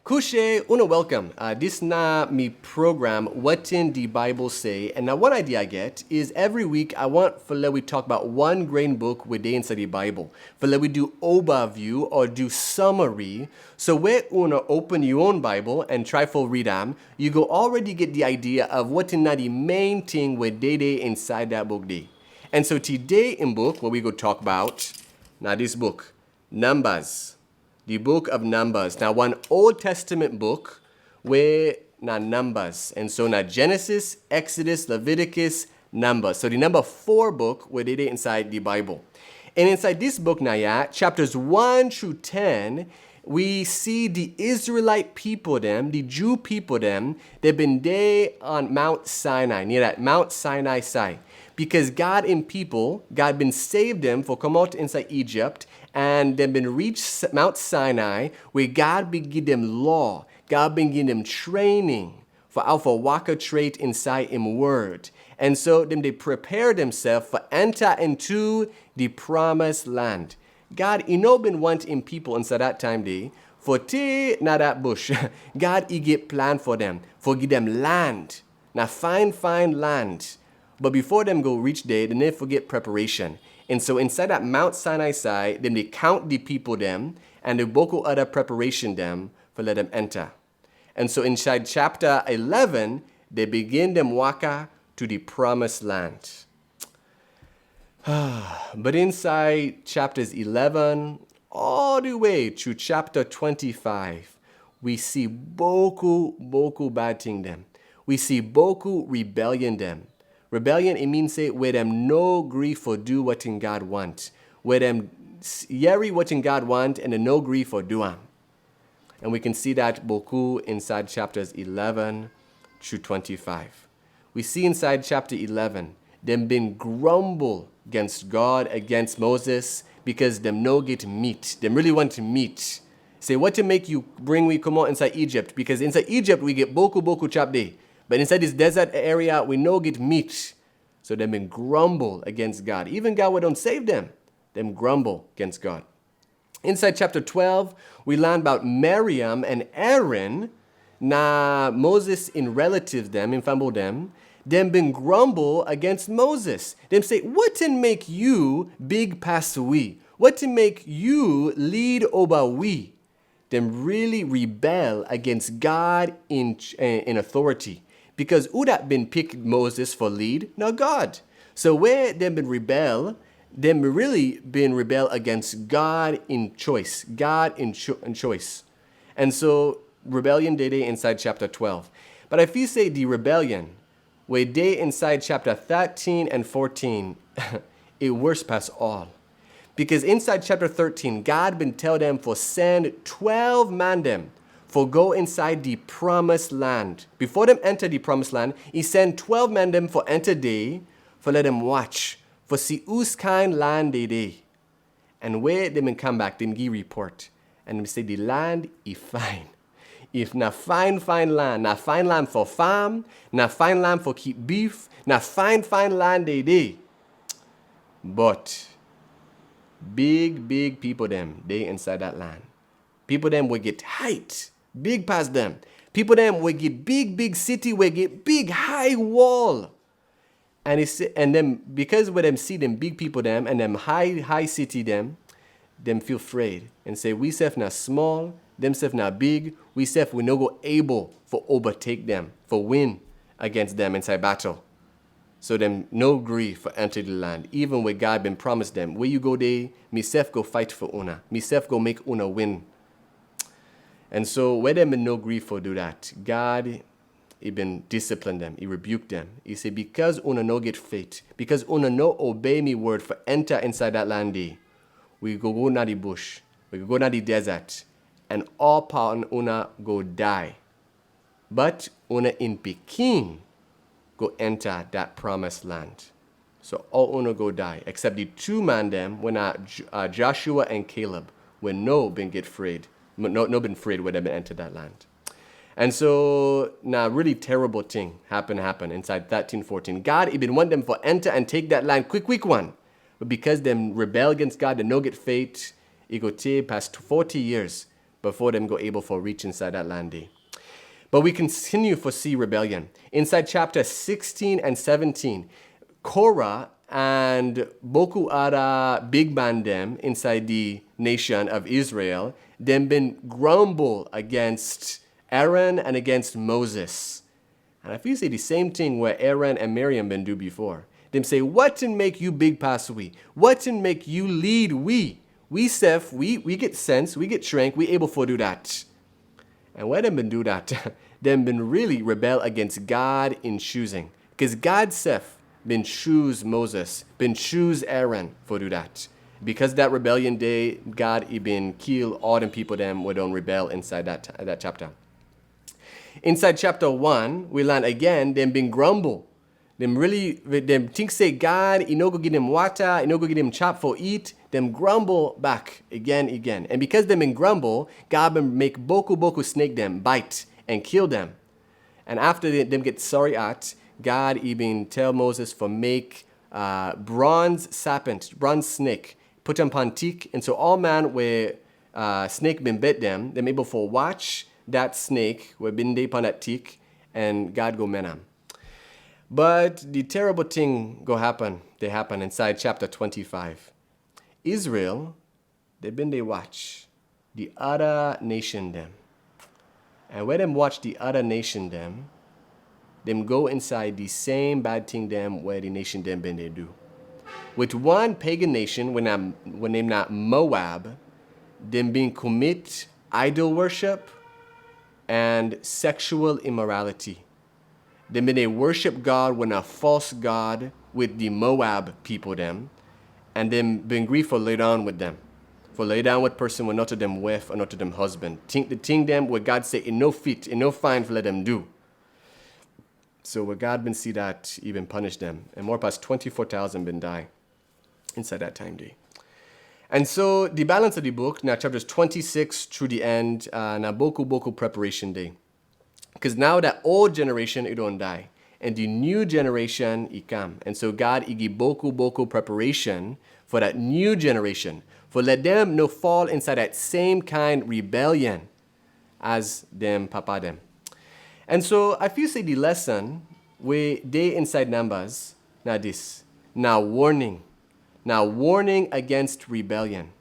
Kushe, una welcome. This na me program, Wetin the Bible say. And now one idea I get is every week I want for let we talk about one grain book within inside the Bible. For let we do overview or do summary. So where una open your own Bible and try for read them, you go already get the idea of what in the main thing with day inside that book day. And so today in book, what we go talk about, now this book, Numbers. The book of Numbers. Now, one Old Testament book where now Numbers. And so now Genesis, Exodus, Leviticus, Numbers. So the number 4 book where they inside the Bible. And inside this book now, chapters 1 through 10, we see the Israelite people them, the Jew people them, they've been there on Mount Sinai, near that Mount Sinai side. Because God been saved them for come out inside Egypt, and they've been reached Mount Sinai, where God been give them law, God been give them training for alpha waka trait inside Him word. And so then they prepare themselves for enter into the promised land. God, been wanting people inside that time day, for te na that bush. God, He get plan for them, for give them land. Now fine land. But before them go reach there, they never forget preparation. And so inside that Mount Sinai side, then they count the people them, and they boku other preparation them for let them enter. And so inside chapter 11, they begin them waka to the promised land. But inside chapters 11, all the way to chapter 25, we see boku bad thing them. We see boku rebellion them. Rebellion, it means say where them no grief for do what in God want. Where them yeri what in God want and then no grief for do am. And we can see that boku inside chapters 11 through 25. We see inside chapter 11, them been grumble against God, against Moses, because them no get meat. Them really want to meat. Say, what to make you bring we come out inside Egypt? Because inside Egypt, we get boku chap day. But inside this desert area, we no get meat. So them been grumble against God. Even God will don't save them. Them grumble against God. Inside chapter 12, we learn about Miriam and Aaron. Na Moses in relatives them, in family them been grumble against Moses. Them say, what to make you big past we? What to make you lead over we? Them really rebel against God in authority. Because who that been picked Moses for lead? Now God. So where them been rebel, them really been rebel against God in choice. God in choice. And so rebellion they inside chapter 12. But if you say the rebellion, where they inside chapter 13 and 14, it worse past all. Because inside chapter 13, God been tell them for send 12 man them for go inside the promised land. Before them enter the promised land, He send 12 men them for enter day, for let them watch, for see whose kind land they. And where them and come back, them give report. And them say the land is fine. If na fine land, na fine land for farm, na fine land for keep beef, na fine land they. But big people them, they inside that land. People them will get height, big past them. People them will get big city, will get big high wall. And then because when them see them big people them and them high city them feel afraid and say we self not small, them self not big, we self we no go able for overtake them, for win against them inside battle. So them no grief for enter the land, even where God been promised them. Where you go there, me self go fight for una. Me self go make una win. And so where them been no grief for do that, God, He been discipline them. He rebuked them. He said, because una no get faith, because una no obey me word for enter inside that land day, we go na the bush, we go na the desert, and all part una go die. But una in Peking go enter that promised land. So all una go die, except the 2 man them, when Joshua and Caleb, when no been get afraid, no been afraid when they been enter that land. And so now really terrible thing happen inside 13-14. God, He been want them for enter and take that land quick one. But because them rebel against God, they no get faith, it go take past 40 years. before them go able for reach inside that land day. But we continue for see rebellion. Inside chapter 16 and 17, Korah and Boku Ara big man them inside the nation of Israel, them been grumble against Aaron and against Moses. And I feel say the same thing where Aaron and Miriam been do before. Them say, what in make you big pass we? What in make you lead we? We self, we get sense, we get strength, we able for do that. And why them been do that? Them been really rebel against God in choosing. Because God self been choose Moses, been choose Aaron for do that. Because that rebellion day, God he been kill all them people them who don't rebel inside that chapter. Inside chapter 1, we learn again, them been grumble. Them think say God, he no go give them water, he no go give them chop for eat. Them grumble back again. And because them been grumble, God been make boku snake them, bite and kill them. And after them get sorry at, God even tell Moses for make bronze serpent, bronze snake, put them upon tick. And so all man where snake been bit them able for watch that snake where been they upon that tick, and God go mena. But the terrible thing go happen. They happen inside chapter 25. Israel, they been they watch the other nation them. And when them watch the other nation them go inside the same bad thing them where the nation them been they do. With one pagan nation, when they not Moab, them being commit idol worship and sexual immorality. Them been they worship God when a false God with the Moab people them, and them been grief for lay down with them. For lay down with person when not to them wife or not to them husband. Think the thing them where God say in no fit, in no fine for let them do. So where God been see that even punish them. And more past 24,000 been die inside that time day. And so the balance of the book, now chapters 26 through the end, now boku preparation day. Because now that old generation, it don't die. And the new generation, it come. And so God, he give boku preparation for that new generation. For let them no fall inside that same kind rebellion as them papa them. And so I feel say the lesson where they inside Numbers, now this, now warning against rebellion.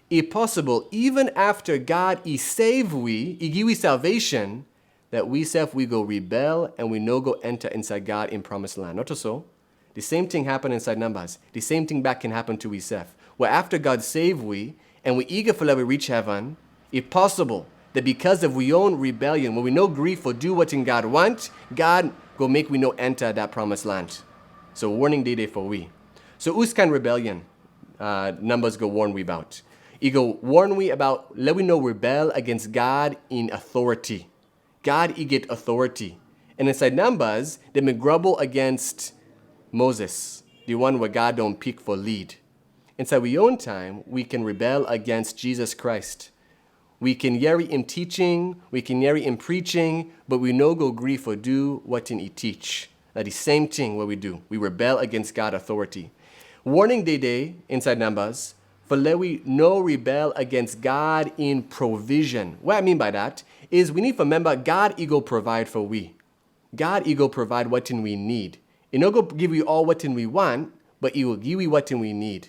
If possible, even after God he save we, he give we salvation, that we go rebel and we no go enter inside God in promised land. Not so. The same thing happen inside Numbers. The same thing back can happen to we self. Where after God save we, and we eager for let we reach heaven, if possible, that because of we own rebellion, when we no grief for do what in God want, God go make we no enter that promised land. So warning day for we. So who's kind rebellion? Numbers go warn we about. He go warn we about let we know rebel against God in authority. God he get authority. And inside Numbers, they may grumble against Moses, the one where God don't pick for lead. Inside we own time, we can rebel against Jesus Christ. We can hear him teaching, we can hear him preaching, but we no go agree for do what in he teach. That the same thing what we do. We rebel against God authority. Warning day inside Numbers, for let we no rebel against God in provision. What I mean by that is we need to remember God he go provide for we. God he go provide what in we need. He no go give we all what in we want, but he will give we what in we need.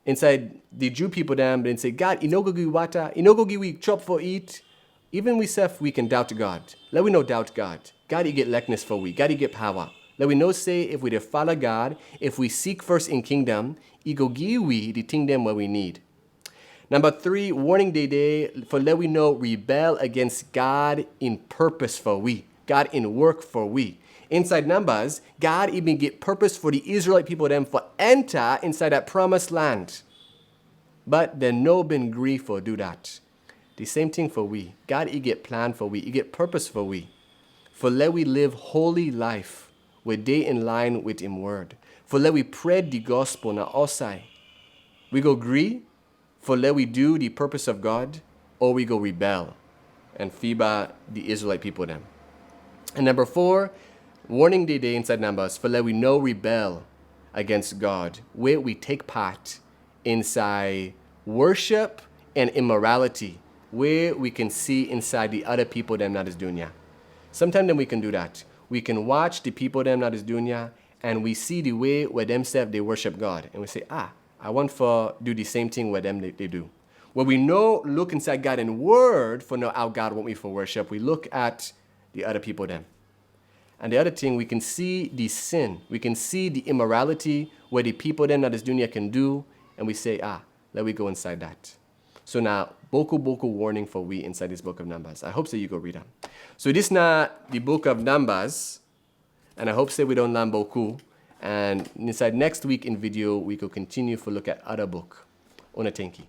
Inside the Jew people them, they say, God, he no go give we water, he no go give we chop for eat. Even we self, we can doubt God. Let we no doubt God. God he get likeness for we. God he get power. Let we know say if we dey follow God, if we seek first in kingdom, he go give we the thing them what we need. Number 3, warning day for let we know rebel against God in purpose for we. God in work for we. Inside Numbers, God even get purpose for the Israelite people them for enter inside that promised land. But they no been grief for do that. The same thing for we. God he get plan for we. He get purpose for we. For let we live holy life with day in line with him word. For let we pray the gospel na osai. We go agree for let we do the purpose of God, or we go rebel and feeble the Israelite people them. And number 4, warning day inside Numbers, for let we no rebel against God, where we take part inside worship and immorality. where we can see inside the other people them that is dunya. Sometimes then we can do that. We can watch the people them that is dunya and we see the way where themselves they worship God. And we say, I want for do the same thing where them they do. When we know, look inside God and word for know how God want me for worship, we look at the other people them. And the other thing, we can see the sin. We can see the immorality where the people them that is dunya can do. And we say, let we go inside that. So now, boku warning for we inside this book of Numbers. I hope so you go read them. So this now the book of Numbers. And I hope so we don't learn boku. And inside next week in video, we could continue to look at other book. Ona tenki.